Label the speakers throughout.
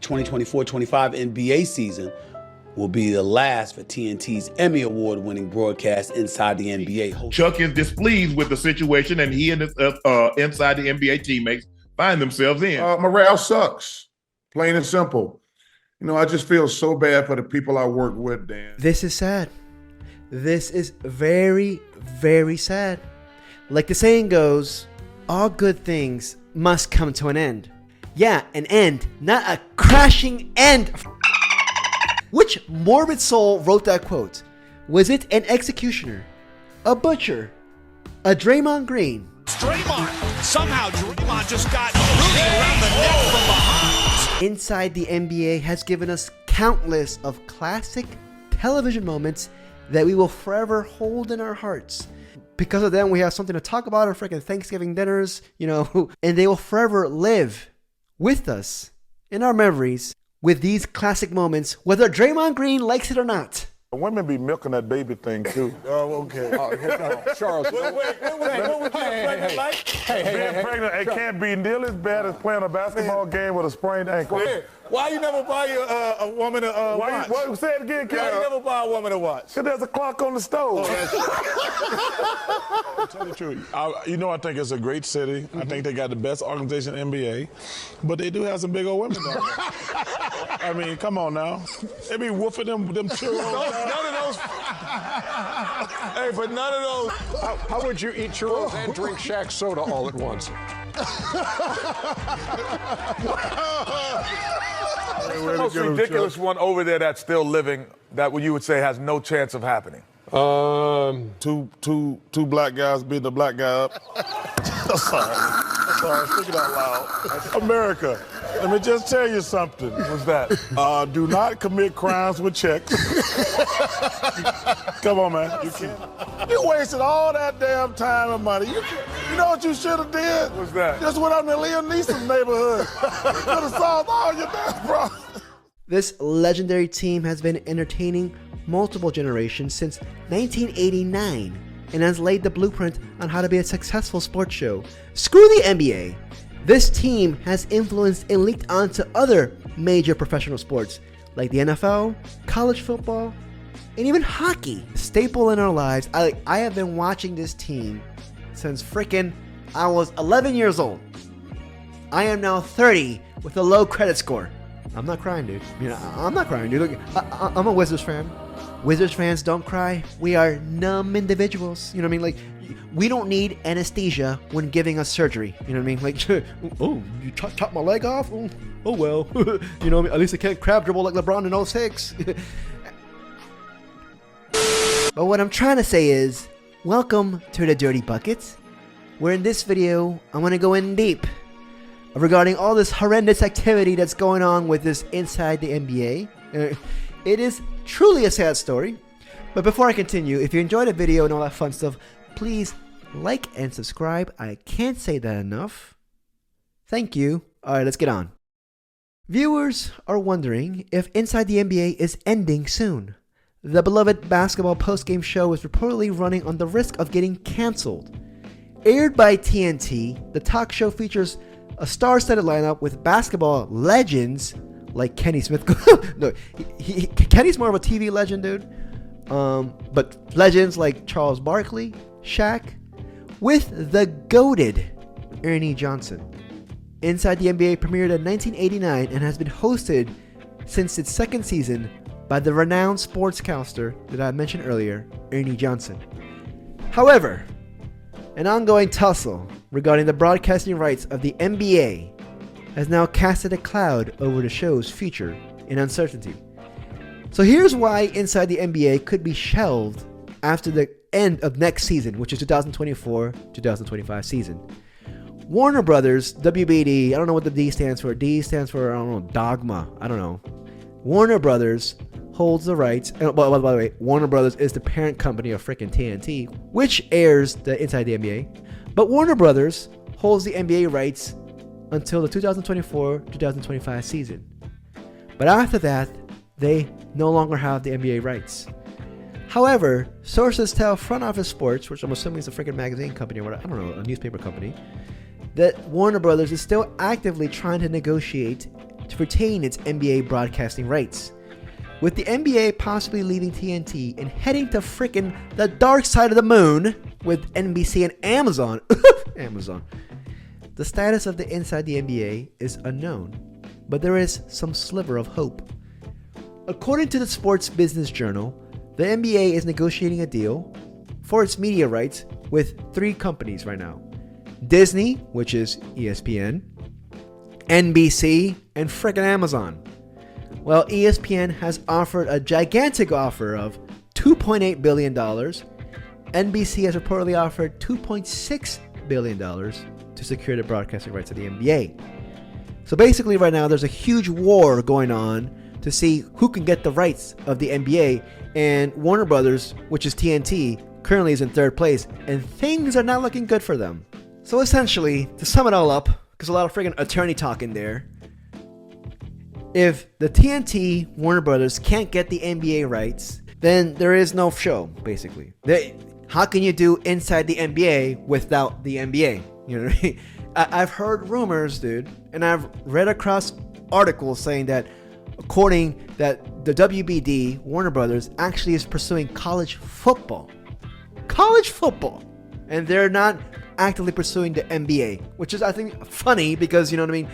Speaker 1: 2024-25 NBA season will be the last for TNT's Emmy Award-winning broadcast Inside the NBA.
Speaker 2: Chuck is displeased with the situation, and he and his Inside the NBA teammates find themselves in.
Speaker 3: Morale sucks, plain and simple. You know, I just feel so bad for the people I work with, Dan.
Speaker 4: This is sad. This is very, very sad. Like the saying goes, all good things must come to an end. Yeah, an end, not a crashing end. Which morbid soul wrote that quote? Was it an executioner, a butcher, a Draymond Green?
Speaker 5: Somehow Draymond just got Rudy around the neck from behind.
Speaker 4: Inside the NBA has given us countless of classic television moments that we will forever hold in our hearts. Because of them, we have something to talk about our freaking Thanksgiving dinners, you know, and they will forever live with us in our memories with these classic moments, whether Draymond Green likes it or not.
Speaker 6: Women be milking that baby thing too.
Speaker 7: Oh, okay. Charles. Wait, what was
Speaker 6: Being pregnant, it can't be nearly as bad as playing a basketball game with a sprained ankle.
Speaker 7: Why you never buy a woman a watch?
Speaker 6: What? Say it again,
Speaker 7: Why you never buy a woman a watch?
Speaker 6: Because there's a clock on the stove.
Speaker 8: To tell the truth, I think it's a great city. I think they got the best organization in the NBA, but they do have some big old women down there. I mean, come on now. They be woofing them churros.
Speaker 7: None of those. Hey, but none of those.
Speaker 9: How would you eat churros and drink Shaq soda all at once?
Speaker 7: The most ridiculous one over there that's still living that you would say has no chance of happening?
Speaker 6: Two black guys beating a black guy up. Sorry, speak it out loud. America, let me just tell you something.
Speaker 7: What's that?
Speaker 6: Do not commit crimes with checks. Come on, man. You can't. You wasted all that damn time and money. You know what you should have did?
Speaker 7: What's that?
Speaker 6: Just went out in the Liam Neeson neighborhood. Could have solved all your damn problems.
Speaker 4: This legendary team has been entertaining multiple generations since 1989 and has laid the blueprint on how to be a successful sports show. Screw the NBA. This team has influenced and leaked onto other major professional sports like the NFL, college football, and even hockey. Staple in our lives. I have been watching this team since frickin' I was 11 years old. I am now 30 with a low credit score. I'm not crying, dude. I'm not crying, dude. Look, I'm a Wizards fan. Wizards fans don't cry. We are numb individuals. You know what I mean? Like, we don't need anesthesia when giving us surgery. You know what I mean? Like, oh, you chopped my leg off? Oh well. You know what I mean? At least I can't crab dribble like LeBron in 06. But what I'm trying to say is, welcome to the Dirty Buckets, where in this video, I'm going to go in deep regarding all this horrendous activity that's going on with this Inside the NBA. It is truly a sad story. But before I continue, if you enjoyed the video and all that fun stuff, please like and subscribe. I can't say that enough. Thank you. Alright, let's get on. Viewers are wondering if Inside the NBA is ending soon. The beloved basketball postgame show is reportedly running on the risk of getting cancelled. Aired by TNT, the talk show features a star-studded lineup with basketball legends like Kenny Smith. No, Kenny's more of a TV legend, dude. But legends like Charles Barkley, Shaq, with the GOATed Ernie Johnson. Inside the NBA premiered in 1989 and has been hosted since its second season by the renowned sportscaster that I mentioned earlier, Ernie Johnson. However, an ongoing tussle regarding the broadcasting rights of the NBA has now casted a cloud over the show's future in uncertainty. So here's why Inside the NBA could be shelved after the end of next season, which is 2024-2025 season. Warner Brothers, WBD, I don't know what the D stands for. D stands for, I don't know, Dogma. I don't know. Warner Brothers holds the rights. And, by the way, Warner Brothers is the parent company of frickin' TNT, which airs the Inside the NBA. But Warner Brothers holds the NBA rights until the 2024-2025 season. But after that, they no longer have the NBA rights. However, sources tell Front Office Sports, which I'm assuming is a freaking magazine company or whatever, I don't know, a newspaper company, that Warner Brothers is still actively trying to negotiate to retain its NBA broadcasting rights. With the NBA possibly leaving TNT and heading to frickin' the dark side of the moon with NBC and Amazon, the status of the Inside the NBA is unknown, but there is some sliver of hope. According to the Sports Business Journal, the NBA is negotiating a deal for its media rights with 3 companies right now. Disney, which is ESPN, NBC, and frickin' Amazon. Well, ESPN has offered a gigantic offer of $2.8 billion. NBC has reportedly offered $2.6 billion to secure the broadcasting rights of the NBA. So basically right now there's a huge war going on to see who can get the rights of the NBA, and Warner Brothers, which is TNT, currently is in 3rd place, and things are not looking good for them. So essentially, to sum it all up, because a lot of friggin' attorney talk in there, if the TNT Warner Brothers can't get the NBA rights, then there is no show, basically. How can you do Inside the NBA without the NBA? You know what I mean? I've heard rumors, dude, and I've read across articles saying that according that the WBD, Warner Brothers, actually is pursuing college football. College football! And they're not actively pursuing the NBA, which is, I think, funny because, you know what I mean?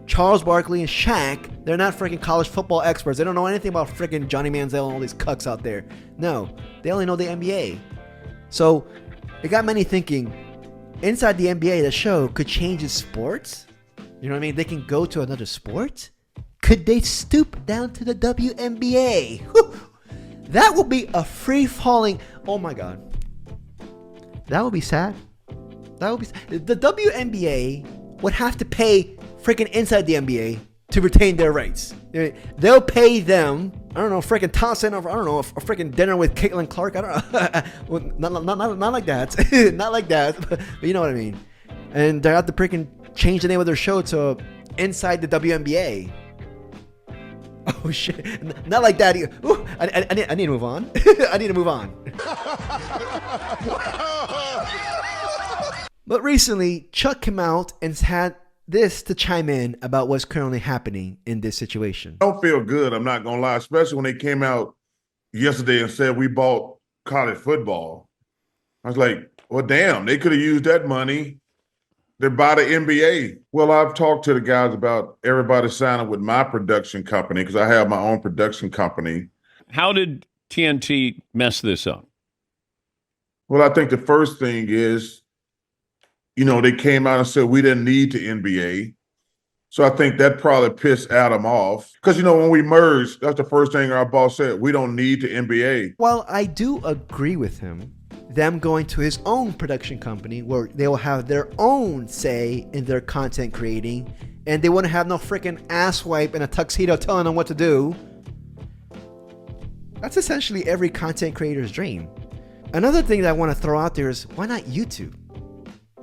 Speaker 4: Charles Barkley and Shaq, they're not freaking college football experts. They don't know anything about freaking Johnny Manziel and all these cucks out there. No, they only know the NBA. So it got many thinking, Inside the NBA, the show could change its sports? You know what I mean? They can go to another sport? Could they stoop down to the WNBA? Whew. That would be a free-falling... Oh my god. That would be sad. That would be sad. The WNBA would have to pay freaking Inside the NBA to retain their rights. They'll pay them, I don't know, freaking toss in, I don't know, a freaking dinner with Caitlin Clark. I don't know. Well, not like that. Not like that, but you know what I mean. And they have to freaking change the name of their show to Inside the WNBA. Oh shit! Not like that. Ooh, I need to move on. I need to move on. But recently, Chuck came out and had this to chime in about what's currently happening in this situation.
Speaker 3: I don't feel good, I'm not going to lie, especially when they came out yesterday and said we bought college football. I was like, well, damn, they could have used that money to buy the NBA. Well, I've talked to the guys about everybody signing with my production company because I have my own production company.
Speaker 10: How did TNT mess this up?
Speaker 3: Well, I think the first thing is, you know, they came out and said we didn't need the NBA. So I think that probably pissed Adam off. Because, you know, when we merged, that's the first thing our boss said. We don't need the NBA.
Speaker 4: While I do agree with him, them going to his own production company where they will have their own say in their content creating, and they wouldn't have no freaking asswipe in a tuxedo telling them what to do. That's essentially every content creator's dream. Another thing that I want to throw out there is, why not YouTube?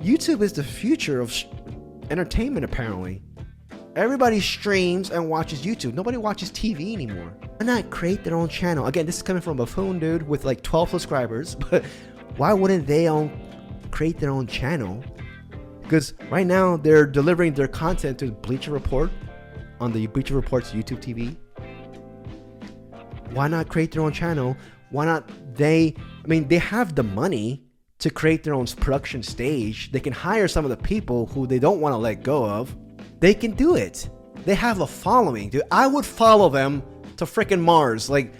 Speaker 4: YouTube is the future of entertainment, apparently. Everybody streams and watches YouTube. Nobody watches TV anymore. Why not create their own channel? Again, this is coming from a buffoon dude with like 12 subscribers, but why wouldn't they create their own channel? Because right now they're delivering their content to Bleacher Report on the Bleacher Report's YouTube TV. Why not create their own channel? Why not they have the money to create their own production stage. They can hire some of the people who they don't want to let go of. They can do it. They have a following, dude. I would follow them to freaking Mars. Like,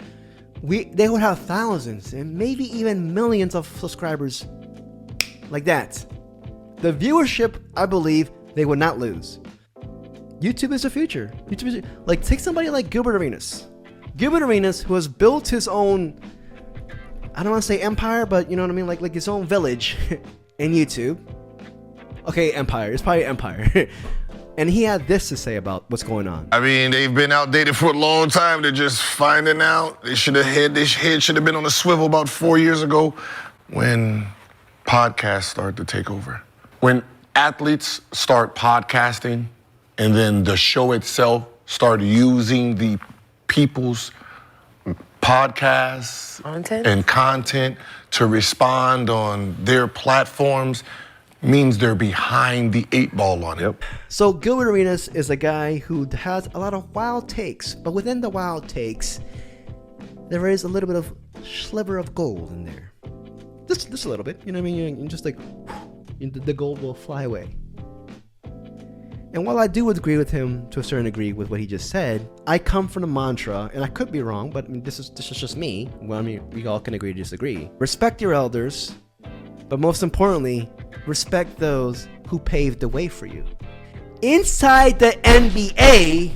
Speaker 4: they would have thousands and maybe even millions of subscribers like that. The viewership, I believe, they would not lose. YouTube is the future. YouTube is, like, take somebody like Gilbert Arenas. Gilbert Arenas, who has built his own, I don't want to say empire, but you know what I mean? Like his own village in YouTube. Okay, empire. It's probably empire. And he had this to say about what's going on.
Speaker 11: I mean, they've been outdated for a long time. They're just finding out. Their head should have been on a swivel about 4 years ago when podcasts started to take over. When athletes start podcasting and then the show itself start using the people's podcasts and content to respond on their platforms, means they're behind the 8 ball on it.
Speaker 4: So Gilbert Arenas is a guy who has a lot of wild takes, but within the wild takes, there is a little bit of sliver of gold in there. Just a little bit, you know what I mean? You're just like, the gold will fly away. And while I do agree with him to a certain degree with what he just said, I come from the mantra, and I could be wrong, but I mean, this is just me. Well, I mean, we all can agree to disagree. Respect your elders, but most importantly, respect those who paved the way for you. Inside the NBA,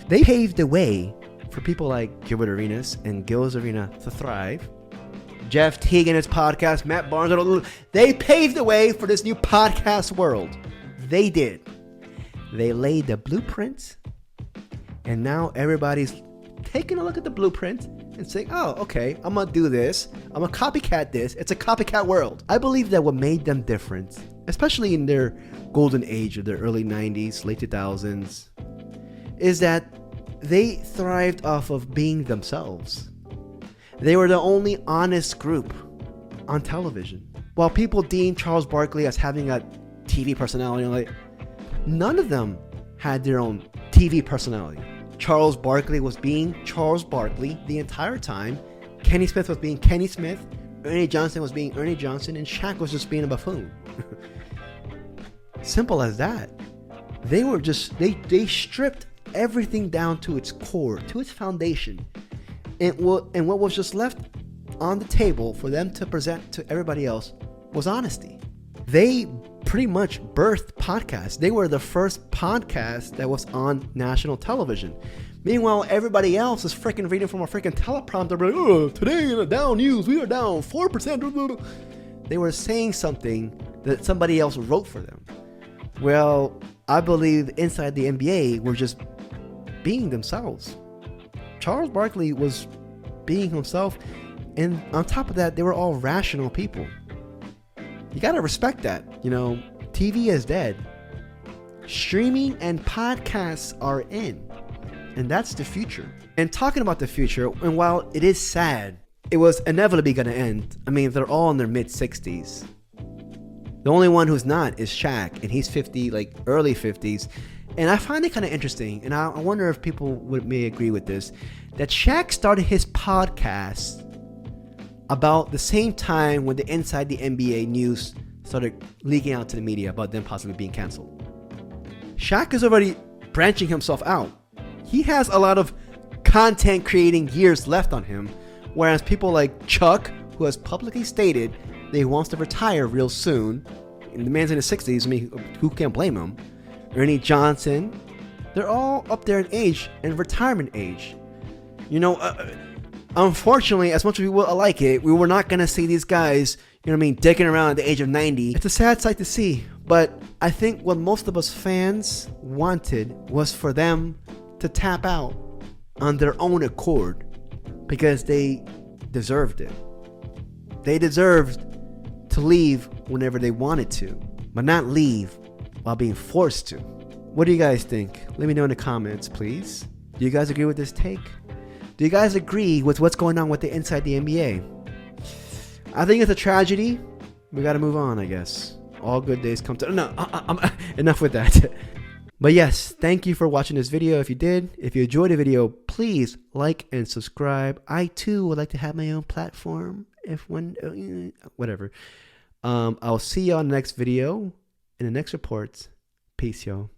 Speaker 4: they paved the way for people like Gilbert Arenas and Gil's Arena to thrive. Jeff Teague and his podcast, Matt Barnes, they paved the way for this new podcast world. They did. They laid the blueprints, and now everybody's taking a look at the blueprint and saying, oh, okay, I'm going to do this. I'm going to copycat this. It's a copycat world. I believe that what made them different, especially in their golden age of their early 90s, late 2000s, is that they thrived off of being themselves. They were the only honest group on television. While people deem Charles Barkley as having a TV personality, like, none of them had their own TV personality. Charles Barkley was being Charles Barkley the entire time. Kenny Smith was being Kenny Smith. Ernie Johnson was being Ernie Johnson. And Shaq was just being a buffoon. Simple as that. They were just, they stripped everything down to its core, to its foundation. And what was just left on the table for them to present to everybody else was honesty. They pretty much birthed podcasts. They were the first podcast that was on national television. Meanwhile, everybody else is freaking reading from a freaking teleprompter. Like, oh, today in the Dow News, we are down 4%. They were saying something that somebody else wrote for them. Well, I believe inside the NBA were just being themselves. Charles Barkley was being himself, and on top of that, they were all rational people. You gotta respect that. You know, TV is dead. Streaming and podcasts are in. And that's the future. And talking about the future, and while it is sad, it was inevitably gonna end. I mean, they're all in their mid-60s. The only one who's not is Shaq, and he's 50, like early 50s. And I find it kind of interesting, and I wonder if people may agree with this, that Shaq started his podcast about the same time when the Inside the NBA news started leaking out to the media about them possibly being canceled. Shaq is already branching himself out. He has a lot of content creating years left on him, whereas people like Chuck, who has publicly stated that he wants to retire real soon, and the man's in his 60s, I mean, who can't blame him? Ernie Johnson, they're all up there in age and retirement age. You know, unfortunately, as much as we would like it, we were not going to see these guys, you know what I mean, dicking around at the age of 90. It's a sad sight to see, but I think what most of us fans wanted was for them to tap out on their own accord because they deserved it. They deserved to leave whenever they wanted to, but not leave while being forced to. What do you guys think? Let me know in the comments, please. Do you guys agree with this take? Do you guys agree with what's going on with the Inside the NBA? I think it's a tragedy. We got to move on, I guess. All good days come to... No, enough with that. But yes, thank you for watching this video. If you did, if you enjoyed the video, please like and subscribe. I too would like to have my own platform. Whatever. I'll see you on the next video. In the next reports. Peace, y'all.